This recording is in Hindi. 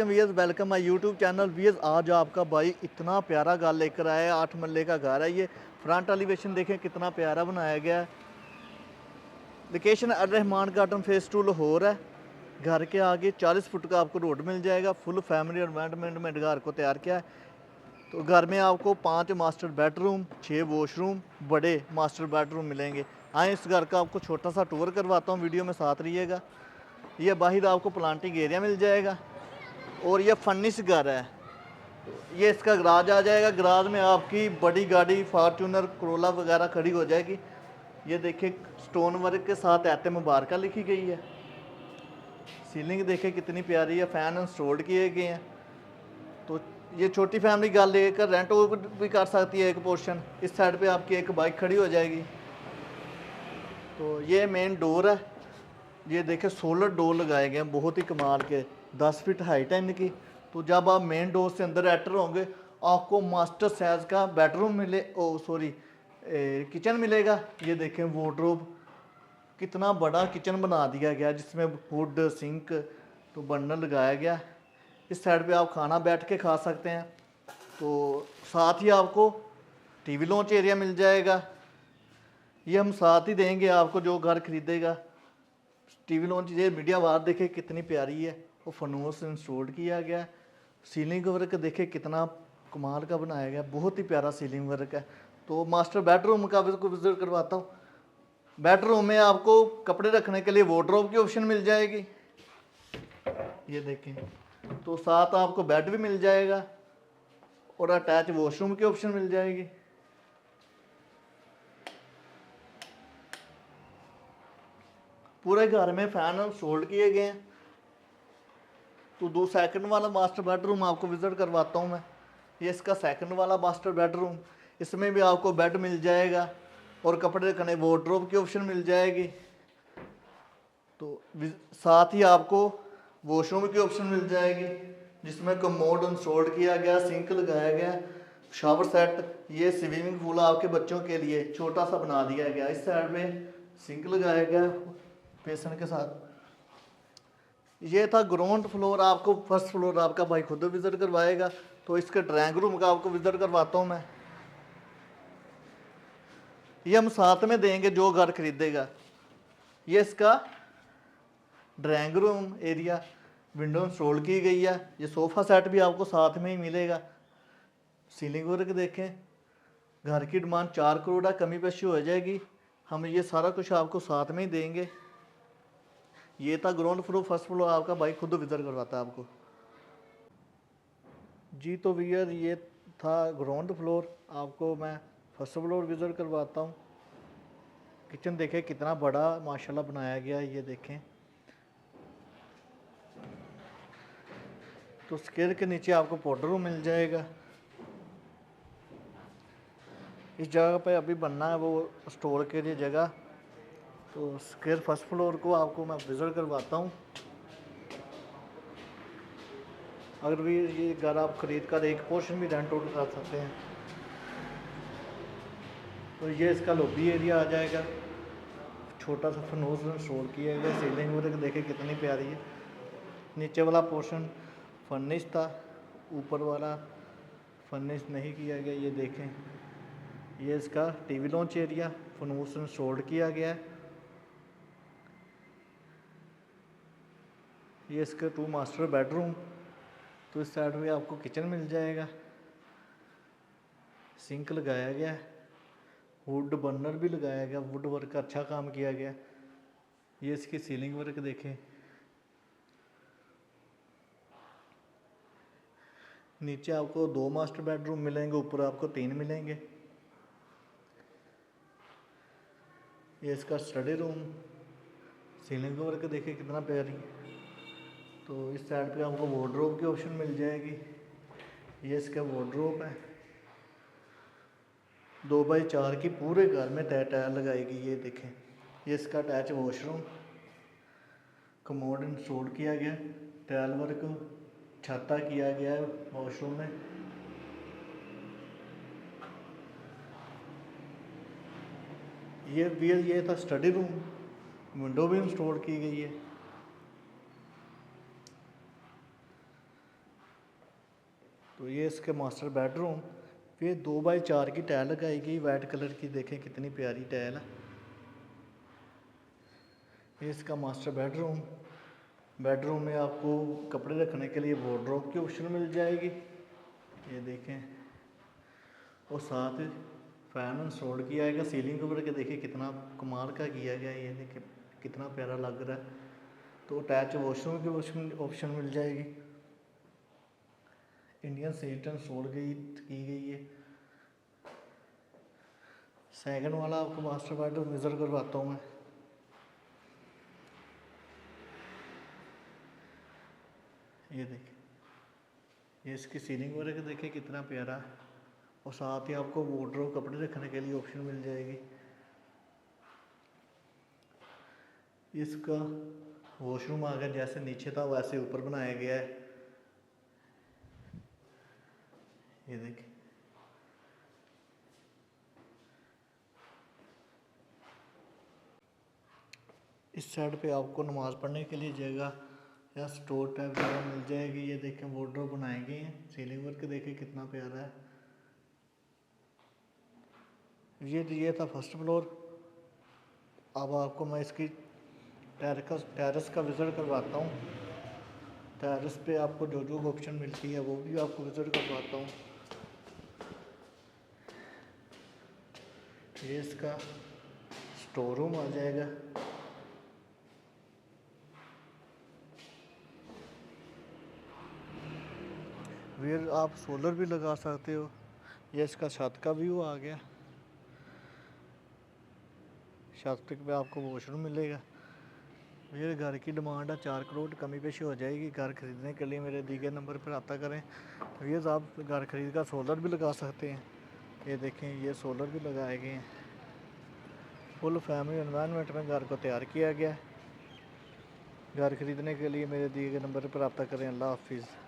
VS welcome my YouTube channel VS. आज आपका भाई इतना प्यारा घर लेकर आया है। 8 मरले का घर है ये। फ्रंट एलिवेशन देखें कितना प्यारा बनाया गया है। Location Rahman garden face 2 Lahore है। घर के आगे 40 फुट का आपको रोड मिल जाएगा। फुल फैमिली एनवायरनमेंट में घर को तैयार किया है। तो घर में आपको 5 मास्टर बेडरूम, 6 वॉशरूम, बड़े मास्टर बेडरूम मिलेंगे। आए इस घर का आपको छोटा सा टूर करवाता हूँ, वीडियो में साथ रहिएगा। ये बाहर आपको प्लांटिंग एरिया मिल जाएगा और ये फर्निश घर है। ये इसका गराज आ जाएगा। गराज में आपकी बड़ी गाड़ी फॉर्च्यूनर करोला वगैरह खड़ी हो जाएगी। ये देखिए स्टोन वर्क के साथ एते मुबारका लिखी गई है। सीलिंग देखे कितनी प्यारी है। फैन इंस्टॉल्ड किए गए हैं। तो ये छोटी फैमिली घर लेकर रेंट भी कर सकती है। एक पोर्शन इस साइड पे आपकी एक बाइक खड़ी हो जाएगी। तो ये मेन डोर है। ये देखे सोलर डोर लगाए गए हैं, बहुत ही कमाल के। 10 फीट हाइट है इनकी। तो जब आप मेन डोर से अंदर एंटर होंगे आपको मास्टर साइज का बेडरूम मिले किचन मिलेगा। ये देखें वार्डरोब, कितना बड़ा किचन बना दिया गया जिसमें वुड सिंक तो बर्नर लगाया गया। इस साइड पे आप खाना बैठ के खा सकते हैं। तो साथ ही आपको टीवी लॉन्च एरिया मिल जाएगा। ये हम साथ ही देंगे आपको जो घर खरीदेगा। टीवी लॉन्च ये मीडिया वार देखे कितनी प्यारी है। वो फनोस इंस्टॉल्ड किया गया। सीलिंग वर्क देखे कितना कमाल का बनाया गया, बहुत ही प्यारा सीलिंग वर्क है। तो मास्टर बेडरूम का भी विजिट करवाता हूँ। बेडरूम में आपको कपड़े रखने के लिए वार्डरोब की ऑप्शन मिल जाएगी। ये देखें। तो साथ आपको बेड भी मिल जाएगा और अटैच वॉशरूम की ऑप्शन मिल जाएगी। पूरे घर में फैन इंस्टॉल किए गए हैं। तो 2 सेकंड वाला मास्टर बेडरूम आपको विजिट करवाता हूँ मैं। ये इसका सेकंड वाला मास्टर बेडरूम। इसमें भी आपको बेड मिल जाएगा और कपड़े रखने वार्डरोब की ऑप्शन मिल जाएगी। तो साथ ही आपको वॉशरूम की ऑप्शन मिल जाएगी जिसमें कमोड इंस्टॉल किया गया, सिंक लगाया गया, शावर सेट। ये स्विमिंग पूल आपके बच्चों के लिए छोटा सा बना दिया गया। इस साइड में सिंक लगाया गया बेसन के साथ। ये था ग्राउंड फ्लोर। आपको फर्स्ट फ्लोर आपका भाई खुद विजिट करवाएगा। तो इसके ड्राइंग रूम का आपको विजिट करवाता हूँ मैं। ये हम साथ में देंगे जो घर खरीदेगा। ये इसका drawing room area, window install की गई है। ये सोफ़ा सेट भी आपको साथ में ही मिलेगा। सीलिंग वर्क देखें। घर की डिमांड 4 करोड़ है, कमी पेशी हो जाएगी। हम ये सारा कुछ आपको साथ में ही देंगे। ये था ग्राउंड फ्लोर। फर्स्ट फ्लोर आपका भाई खुद विजिट करवाता है आपको। जी तो भैया ये था ग्राउंड फ्लोर। आपको मैं फर्स्ट फ्लोर विजिट करवाता हूँ। किचन देखें कितना बड़ा माशाल्लाह बनाया गया है। ये देखें। तो स्केल के नीचे आपको पाउडर रूम मिल जाएगा। इस जगह पे अभी बनना है वो स्टोर के लिए जगह। तो स्केल फर्स्ट फ्लोर को आपको मैं विजिट करवाता हूँ। अगर भी ये घर आप खरीद कर एक पोर्शन भी रेंट आउट कर सकते हैं। तो ये इसका लॉबी एरिया आ जाएगा। छोटा सा फनोस इंस्टॉल किया गया। सीलिंग वर्क देखे कितनी प्यारी है। नीचे वाला पोर्शन फर्निश था, ऊपर वाला फर्निश नहीं किया गया। ये देखें। ये इसका टीवी लॉन्च एरिया फनोस इंस्टॉल किया गया है। ये इसका 2 मास्टर बेडरूम। तो इस साइड में आपको किचन मिल जाएगा। सिंक लगाया गया है। वुड बर्नर भी लगाया गया। वुड वर्क का अच्छा काम किया गया। ये इसकी सीलिंग वर्क देखें। नीचे आपको 2 मास्टर बेडरूम मिलेंगे, ऊपर आपको 3 मिलेंगे। ये इसका स्टडी रूम। सीलिंग वर्क देखें कितना प्यारी। तो इस साइड पे आपको वार्डरोब की ऑप्शन मिल जाएगी। ये इसका वार्डरोब है। 2x4 की पूरे घर में टाइल लगाई गई। ये देखें। ये इसका अटैच वॉशरूम, कमोड इंस्टॉल किया गया। टाइल वर्क छाता किया गया है वॉशरूम में। ये था स्टडी रूम। विंडो भी इंस्टॉल की गई है। तो ये इसके मास्टर बेडरूम। ये 2x4 की टाइल लगाई गई वाइट कलर की, देखें कितनी प्यारी टाइल है। ये इसका मास्टर बेडरूम। बेडरूम में आपको कपड़े रखने के लिए वार्डरोब की ऑप्शन मिल जाएगी, ये देखें। और साथ फैन इंस्टॉल किया गया। सीलिंग ऊपर के देखिए कितना कमाल का किया गया, ये देखिए कितना प्यारा लग रहा है। तो अटैच वॉशरूम की ऑप्शन मिल जाएगी। इंडियन सीट इंस्टॉल की गई है। सेकंड वाला आपको मास्टर बेडरूम विजिट करवाता हूँ मैं। ये देखिए, ये इसकी सीलिंग वगैरह देखिए कितना प्यारा है। और साथ ही आपको वार्डरोब कपड़े रखने के लिए ऑप्शन मिल जाएगी। इसका वॉशरूम आ गया, जैसे नीचे था वैसे ऊपर बनाया गया है, ये देखिए। इस साइड पे आपको नमाज़ पढ़ने के लिए जगह या स्टोर टाइप जगह मिल जाएगी। ये देखें वार्डरोब बनाए गए हैं। सीलिंग वर्क देखें कितना प्यारा है। ये था फर्स्ट फ्लोर। अब आपको मैं इसकी टेरेस का विज़िट करवाता हूँ। टेरेस पे आपको जो जो ऑप्शन मिलती है वो भी आपको विज़िट करवाता हूँ। ये इसका स्टोर रूम आ जाएगा। फिर आप सोलर भी लगा सकते हो। ये इसका छत का व्यू आ गया। छत पे आपको वॉशरूम मिलेगा। मेरे घर की डिमांड है 4 करोड़, कमी पेशी हो जाएगी। घर ख़रीदने के लिए मेरे दिए गए नंबर पर रब्ता करें। भैया आप घर खरीद कर सोलर भी लगा सकते हैं। ये देखें, ये सोलर भी लगाए गए हैं। फुल फैमिली एनवायरनमेंट में घर को तैयार किया गया है। घर ख़रीदने के लिए मेरे दिए गए नंबर पर रब्ता करें। अल्लाह हाफिज़।